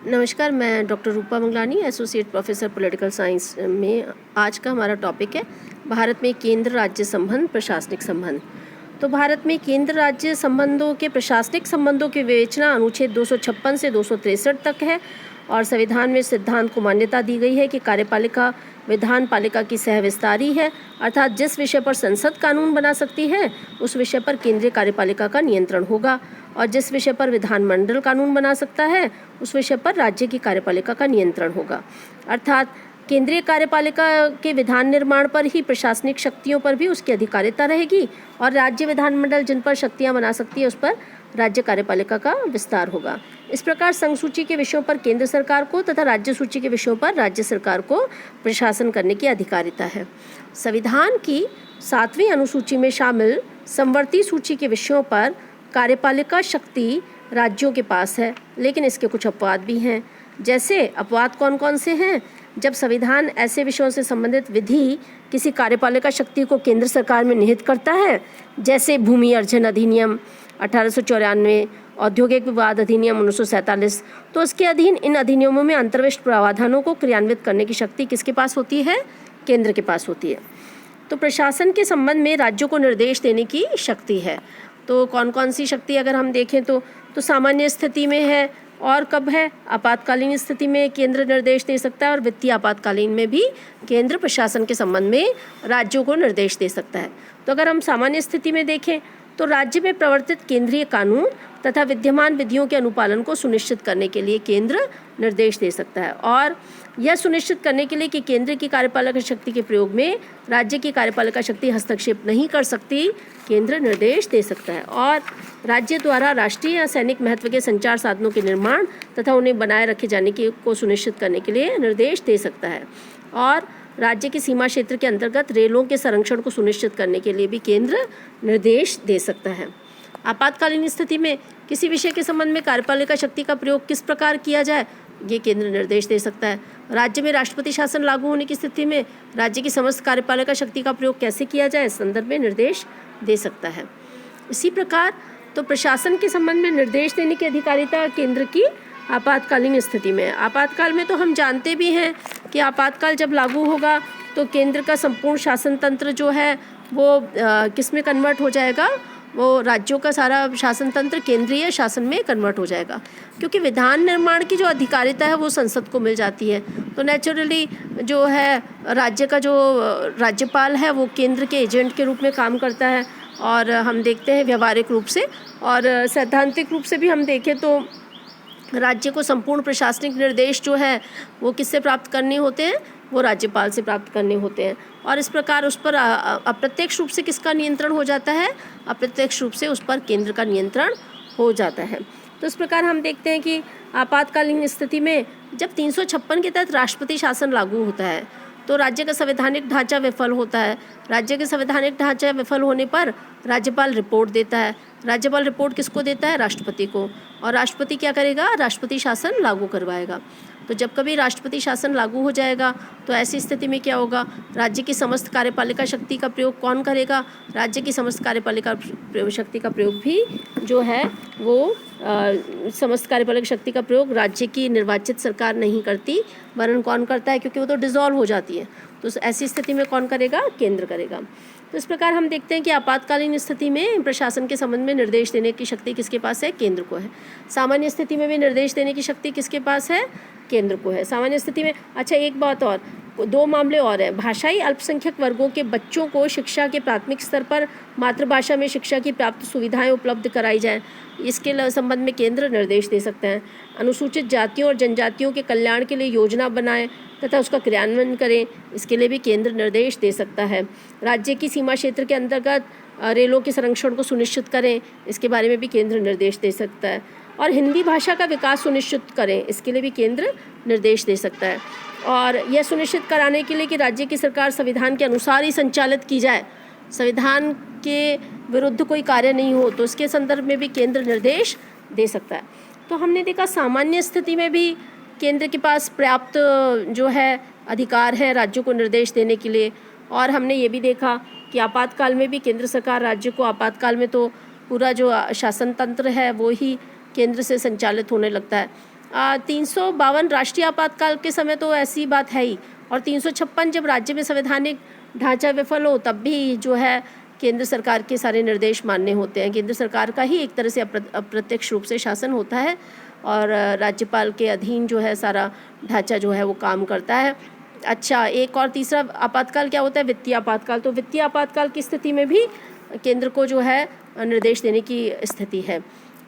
नमस्कार, मैं doctor Rupa Mangalani, associate professor political science में। आज का हमारा टॉपिक है भारत में केंद्र राज्य संबंध, प्रशासनिक संबंध। तो भारत में केंद्र राज्य संबंधों के प्रशासनिक संबंधों की विवेचना अनुच्छेद 256 से 263 तक है और संविधान में सिद्धांत को मान्यता दी गई है कि कार्यपालिका विधान पालिका की सहविस्तारी है, अर्थात जिस विषय पर संसद कानून बना सकती है उस विषय पर केंद्रीय कार्यपालिका का नियंत्रण होगा और जिस विषय पर विधानमंडल कानून बना सकता है उस विषय पर राज्य की कार्यपालिका का नियंत्रण होगा। अर्थात केंद्रीय कार्यपालिका के विधान निर्माण पर ही प्रशासनिक शक्तियों पर भी उसकी अधिकारिता रहेगी और राज्य विधानमंडल जिन पर शक्तियां बना सकती है उस पर राज्य कार्यपालिका का विस्तार होगा। इस प्रकार संघ सूची के विषयों पर केंद्र सरकार को तथा राज्य सूची के विषयों पर राज्य सरकार को प्रशासन करने की अधिकारिता है। संविधान की 7वीं अनुसूची में शामिल समवर्ती सूची के विषयों पर कार्यपालिका शक्ति राज्यों के पास है, लेकिन इसके कुछ अपवाद भी हैं। जैसे अपवाद कौन कौन से हैं? जब संविधान ऐसे विषयों से संबंधित विधि किसी कार्यपालिका शक्ति को केंद्र सरकार में निहित करता है, जैसे भूमि अर्जन अधिनियम 1894, औद्योगिक विवाद अधिनियम 1947, तो उसके अधीन इन अधिनियमों में अंतर्विष्ट प्रावधानों को क्रियान्वित करने की शक्ति किसके पास होती है? केंद्र के पास होती है। तो प्रशासन के संबंध में राज्यों को निर्देश देने की शक्ति है। तो कौन कौन सी शक्ति अगर हम देखें तो सामान्य स्थिति में है और कब है? आपातकालीन स्थिति में केंद्र निर्देश दे सकता है और वित्तीय आपातकालीन में भी केंद्र प्रशासन के संबंध में राज्यों को निर्देश दे सकता है। तो अगर हम सामान्य स्थिति में देखें तो राज्य में प्रवर्तित केंद्रीय कानून तथा विद्यमान विधियों के अनुपालन को सुनिश्चित करने के लिए केंद्र निर्देश दे सकता है और यह सुनिश्चित करने के लिए कि केंद्र की कार्यपालिका शक्ति के प्रयोग में राज्य की कार्यपालिका शक्ति हस्तक्षेप नहीं कर सकती, केंद्र निर्देश दे सकता है। और राज्य द्वारा राष्ट्रीय या सैनिक महत्व के संचार साधनों के निर्माण तथा उन्हें बनाए रखे जाने को सुनिश्चित करने के लिए निर्देश दे सकता है और राज्य की सीमा क्षेत्र के अंतर्गत रेलों के संरक्षण को सुनिश्चित करने के लिए भी केंद्र निर्देश दे सकता है। आपातकालीन स्थिति में किसी विषय के संबंध में कार्यपालिका शक्ति का प्रयोग किस प्रकार किया जाए, ये केंद्र निर्देश दे सकता है। राज्य में राष्ट्रपति शासन लागू होने की स्थिति में राज्य की समस्त कार्यपालिका शक्ति का प्रयोग कैसे किया जाए, इस संदर्भ में निर्देश दे सकता है। इसी प्रकार तो प्रशासन के संबंध में निर्देश देने की अधिकारिता केंद्र की आपातकालीन स्थिति में। आपातकाल में तो हम जानते भी हैं कि आपातकाल जब लागू होगा तो केंद्र का संपूर्ण शासन तंत्र जो है वो किस में कन्वर्ट हो जाएगा? वो राज्यों का सारा शासन तंत्र केंद्रीय शासन में कन्वर्ट हो जाएगा, क्योंकि विधान निर्माण की जो अधिकारिता है वो संसद को मिल जाती है। तो नेचुरली जो है राज्य का जो राज्यपाल है वो केंद्र के एजेंट के रूप में काम करता है और हम देखते हैं व्यवहारिक रूप से और सैद्धांतिक रूप से भी हम देखें तो राज्य को संपूर्ण प्रशासनिक निर्देश जो है वो किससे प्राप्त करने होते हैं? वो राज्यपाल से प्राप्त करने होते हैं और इस प्रकार उस पर अप्रत्यक्ष रूप से किसका नियंत्रण हो जाता है? अप्रत्यक्ष रूप से उस पर केंद्र का नियंत्रण हो जाता है। तो इस प्रकार हम देखते हैं कि आपातकालीन स्थिति में जब 356 के तहत राष्ट्रपति शासन लागू होता है तो राज्य का संवैधानिक ढांचा विफल होता है। राज्य के संवैधानिक ढांचा विफल होने पर राज्यपाल रिपोर्ट देता है। राज्यपाल रिपोर्ट किसको देता है? राष्ट्रपति को। और राष्ट्रपति क्या करेगा? राष्ट्रपति शासन लागू करवाएगा। तो जब कभी राष्ट्रपति शासन लागू हो जाएगा तो ऐसी स्थिति में क्या होगा? राज्य की समस्त कार्यपालिका शक्ति का प्रयोग कौन करेगा? राज्य की समस्त कार्यपालिका शक्ति का प्रयोग भी जो है वो समस्त कार्यपालिका शक्ति का प्रयोग राज्य की निर्वाचित सरकार नहीं करती, वरन कौन करता है? क्योंकि वो तो डिसॉल्व हो जाती है। तो ऐसी स्थिति में कौन करेगा? केंद्र करेगा। तो इस प्रकार हम देखते हैं कि आपातकालीन स्थिति में प्रशासन के संबंध में निर्देश देने की शक्ति किसके पास है? केंद्र को है। सामान्य स्थिति में भी निर्देश देने की शक्ति किसके पास है? केंद्र को है। सामान्य स्थिति में अच्छा एक बात और, 2 मामले और हैं। भाषाई अल्पसंख्यक वर्गों के बच्चों को शिक्षा के प्राथमिक स्तर पर मातृभाषा में शिक्षा की प्राप्त सुविधाएं उपलब्ध कराई जाएं, इसके संबंध में केंद्र निर्देश दे सकते हैं। अनुसूचित जातियों और जनजातियों के कल्याण के लिए योजना बनाएं तथा उसका क्रियान्वयन करें, इसके लिए भी केंद्र निर्देश दे सकता है। राज्य की सीमा क्षेत्र के अंतर्गत रेलों के संरक्षण को सुनिश्चित करें, इसके बारे में भी केंद्र निर्देश दे सकता है। और हिंदी भाषा का विकास सुनिश्चित करें, इसके लिए भी केंद्र निर्देश दे सकता है। और यह सुनिश्चित कराने के लिए कि राज्य की सरकार संविधान के अनुसार ही संचालित की जाए, संविधान के विरुद्ध कोई कार्य नहीं हो, तो इसके संदर्भ में भी केंद्र निर्देश दे सकता है। तो हमने देखा सामान्य स्थिति में भी केंद्र के पास पर्याप्त जो है अधिकार है राज्यों को निर्देश देने के लिए, और हमने ये भी देखा कि आपातकाल में भी केंद्र सरकार राज्य को, आपातकाल में तो पूरा जो शासन तंत्र है वो ही केंद्र से संचालित होने लगता है। 352 राष्ट्रीय आपातकाल के समय तो ऐसी बात है ही, और 356 जब राज्य में संवैधानिक ढांचा विफल हो तब भी जो है केंद्र सरकार के सारे निर्देश मान्य होते हैं। केंद्र सरकार का ही एक तरह से अप्रत्यक्ष रूप से शासन होता है और राज्यपाल के अधीन जो है सारा ढांचा जो है वो काम करता है। अच्छा, एक और तीसरा आपातकाल क्या होता है? वित्तीय आपातकाल। तो वित्तीय आपातकाल की स्थिति में भी केंद्र को जो है निर्देश देने की स्थिति है।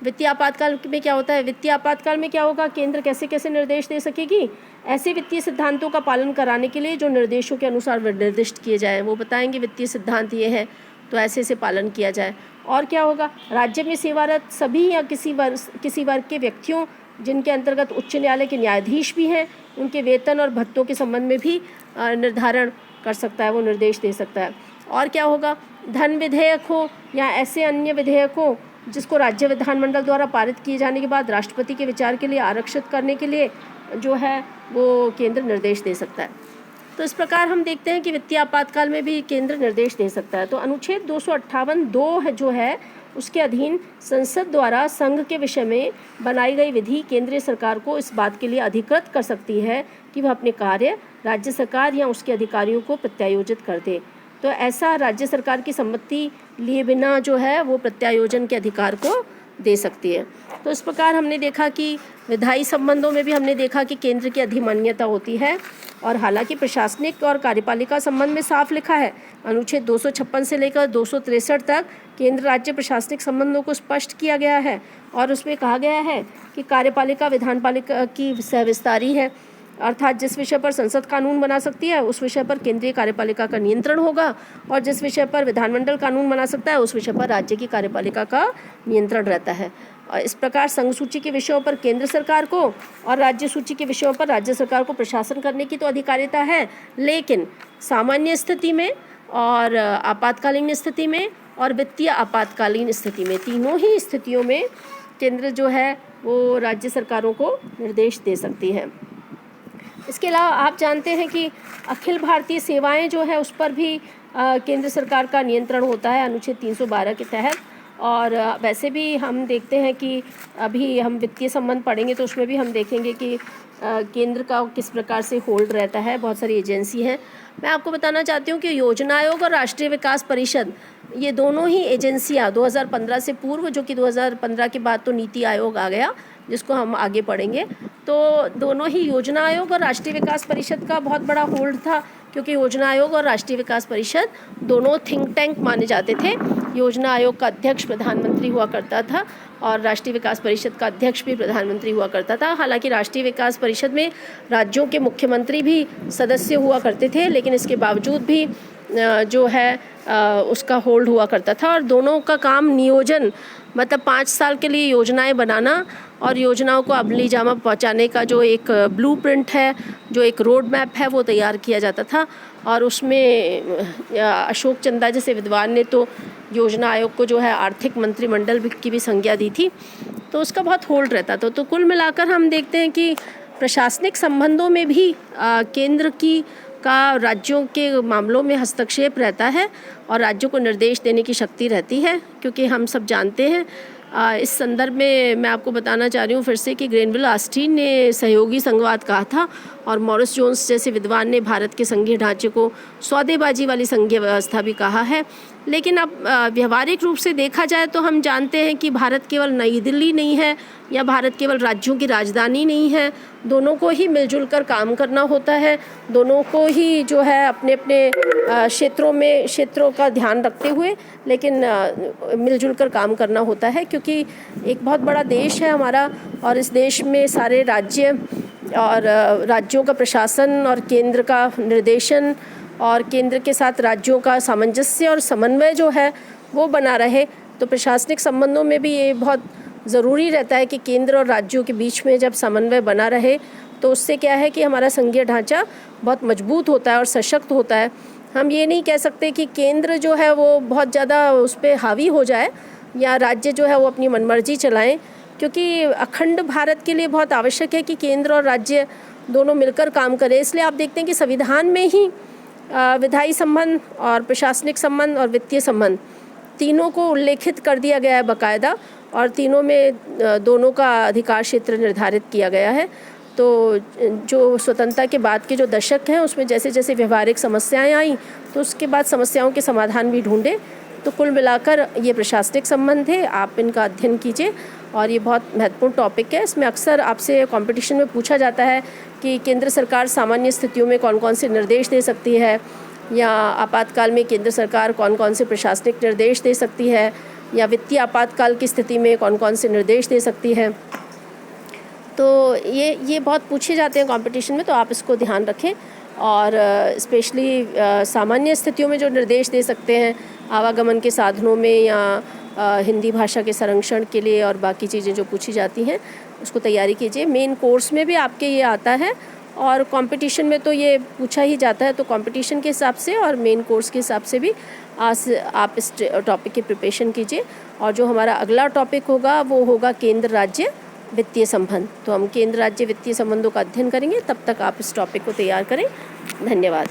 वित्तीय आपातकाल में क्या होता है? वित्तीय आपातकाल में क्या होगा? केंद्र कैसे कैसे निर्देश दे सकेगी? ऐसे वित्तीय सिद्धांतों का पालन कराने के लिए जो निर्देशों के अनुसार निर्दिष्ट किए जाए, वो बताएंगे वित्तीय सिद्धांत ये है तो ऐसे से पालन किया जाए। और क्या होगा? राज्य में सेवारत सभी या किसी वर्ग के व्यक्तियों जिनके अंतर्गत उच्च न्यायालय के न्यायाधीश भी हैं, उनके वेतन और भत्तों के संबंध में भी निर्धारण कर सकता है, वो निर्देश दे सकता है। और क्या होगा? धन विधेयक हो या ऐसे अन्य विधेयक हो जिसको राज्य विधानमंडल द्वारा पारित किए जाने के बाद राष्ट्रपति के विचार के लिए आरक्षित करने के लिए जो है वो केंद्र निर्देश दे सकता है। तो इस प्रकार हम देखते हैं कि वित्तीय आपातकाल में भी केंद्र निर्देश दे सकता है। तो अनुच्छेद 258(2) जो है उसके अधीन संसद द्वारा संघ के विषय में बनाई गई विधि केंद्रीय सरकार को इस बात के लिए अधिकृत कर सकती है कि वह अपने कार्य राज्य सरकार या उसके अधिकारियों को प्रत्यायोजित कर दे। तो ऐसा राज्य सरकार की सम्मति लिए बिना जो है वो प्रत्यायोजन के अधिकार को दे सकती है। तो इस प्रकार हमने देखा कि विधायी संबंधों में भी हमने देखा कि केंद्र की अधिमान्यता होती है, और हालांकि प्रशासनिक और कार्यपालिका संबंध में साफ लिखा है, अनुच्छेद 256 से लेकर 263 तक केंद्र राज्य प्रशासनिक संबंधों को स्पष्ट किया गया है, और उसमें कहा गया है कि कार्यपालिका विधानपालिका की सहविस्तारी है, अर्थात जिस विषय पर संसद कानून बना सकती है उस विषय पर केंद्रीय कार्यपालिका का नियंत्रण होगा, और जिस विषय पर विधानमंडल कानून बना सकता है उस विषय पर राज्य की कार्यपालिका का नियंत्रण रहता है। और इस प्रकार संघ सूची के विषयों पर केंद्र सरकार को और राज्य सूची के विषयों पर राज्य सरकार को प्रशासन करने की तो अधिकारिता है, लेकिन सामान्य स्थिति में और आपातकालीन स्थिति में और वित्तीय आपातकालीन स्थिति में, तीनों ही स्थितियों में केंद्र जो है वो राज्य सरकारों को निर्देश दे सकती है। इसके अलावा आप जानते हैं कि अखिल भारतीय सेवाएं जो है उस पर भी केंद्र सरकार का नियंत्रण होता है अनुच्छेद 312 के तहत। और वैसे भी हम देखते हैं कि अभी हम वित्तीय संबंध पढ़ेंगे तो उसमें भी हम देखेंगे कि केंद्र का किस प्रकार से होल्ड रहता है। बहुत सारी एजेंसी हैं। मैं आपको बताना चाहती हूँ कि योजना आयोग और राष्ट्रीय विकास परिषद, ये दोनों ही एजेंसियाँ 2015 से पूर्व, जो कि 2015 के बाद तो नीति आयोग आ गया जिसको हम आगे पढ़ेंगे, तो दोनों ही योजना आयोग और राष्ट्रीय विकास परिषद का बहुत बड़ा होल्ड था, क्योंकि योजना आयोग और राष्ट्रीय विकास परिषद दोनों थिंक टैंक माने जाते थे। योजना आयोग का अध्यक्ष प्रधानमंत्री हुआ करता था और राष्ट्रीय विकास परिषद का अध्यक्ष भी प्रधानमंत्री हुआ करता था। हालांकि राष्ट्रीय विकास परिषद में राज्यों के मुख्यमंत्री भी सदस्य हुआ करते थे, लेकिन इसके बावजूद भी जो है उसका होल्ड हुआ करता था। और दोनों का काम नियोजन, मतलब 5 साल के लिए योजनाएं बनाना और योजनाओं को अमली जामा पहुंचाने का जो एक ब्लूप्रिंट है, जो एक रोड मैप है, वो तैयार किया जाता था। और उसमें अशोक चंदा जैसे विद्वान ने तो योजना आयोग को जो है आर्थिक मंत्रिमंडल की भी संज्ञा दी थी, तो उसका बहुत होल्ड रहता था। तो कुल मिलाकर हम देखते हैं कि प्रशासनिक संबंधों में भी केंद्र का राज्यों के मामलों में हस्तक्षेप रहता है और राज्यों को निर्देश देने की शक्ति रहती है, क्योंकि हम सब जानते हैं। इस संदर्भ में मैं आपको बताना चाह रही हूँ फिर से कि ग्रेनविल ऑस्टिन ने सहयोगी संघवाद कहा था, और मॉरिस जोन्स जैसे विद्वान ने भारत के संघीय ढांचे को सौदेबाजी वाली संघीय व्यवस्था भी कहा है। लेकिन अब व्यवहारिक रूप से देखा जाए तो हम जानते हैं कि भारत केवल नई दिल्ली नहीं है या भारत केवल राज्यों की राजधानी नहीं है। दोनों को ही मिलजुल कर काम करना होता है, दोनों को ही जो है अपने अपने क्षेत्रों का ध्यान रखते हुए लेकिन मिलजुल कर काम करना होता है, क्योंकि एक बहुत बड़ा देश है हमारा, और इस देश में सारे राज्य और राज्यों का प्रशासन और केंद्र का निर्देशन और केंद्र के साथ राज्यों का सामंजस्य और समन्वय जो है वो बना रहे। तो प्रशासनिक संबंधों में भी ये बहुत ज़रूरी रहता है कि केंद्र और राज्यों के बीच में जब समन्वय बना रहे तो उससे क्या है कि हमारा संघीय ढांचा बहुत मजबूत होता है और सशक्त होता है। हम ये नहीं कह सकते कि केंद्र जो है वो बहुत ज़्यादा उस पर हावी हो जाए या राज्य जो है वो अपनी मनमर्जी चलाएं, क्योंकि अखंड भारत के लिए बहुत आवश्यक है कि केंद्र और राज्य दोनों मिलकर काम करें। इसलिए आप देखते हैं कि संविधान में ही विधायी संबंध और प्रशासनिक संबंध और वित्तीय संबंध तीनों को उल्लेखित कर दिया गया है बाकायदा, और तीनों में दोनों का अधिकार क्षेत्र निर्धारित किया गया है। तो जो स्वतंत्रता के बाद के जो दशक हैं उसमें जैसे जैसे व्यवहारिक समस्याएं आई तो उसके बाद समस्याओं के समाधान भी ढूंढे। तो कुल मिलाकर ये प्रशासनिक संबंध है, आप इनका अध्ययन कीजिए और ये बहुत महत्वपूर्ण टॉपिक है। इसमें अक्सर आपसे कंपटीशन में पूछा जाता है कि केंद्र सरकार सामान्य स्थितियों में कौन कौन से निर्देश दे सकती है, या आपातकाल में केंद्र सरकार कौन कौन से प्रशासनिक निर्देश दे सकती है, या वित्तीय आपातकाल की स्थिति में कौन कौन से निर्देश दे सकती है। तो ये बहुत पूछे जाते हैं कंपटीशन में, तो आप इसको ध्यान रखें। और स्पेशली सामान्य स्थितियों में जो निर्देश दे सकते हैं आवागमन के साधनों में या हिंदी भाषा के संरक्षण के लिए और बाकी चीज़ें जो पूछी जाती हैं उसको तैयारी कीजिए। मेन कोर्स में भी आपके ये आता है और कंपटीशन में तो ये पूछा ही जाता है। तो कंपटीशन के हिसाब से और मेन कोर्स के हिसाब से भी आप इस टॉपिक की प्रिपरेशन कीजिए। और जो हमारा अगला टॉपिक होगा वो होगा केंद्र राज्य वित्तीय संबंध। तो हम केंद्र राज्य वित्तीय संबंधों का अध्ययन करेंगे, तब तक आप इस टॉपिक को तैयार करें। धन्यवाद।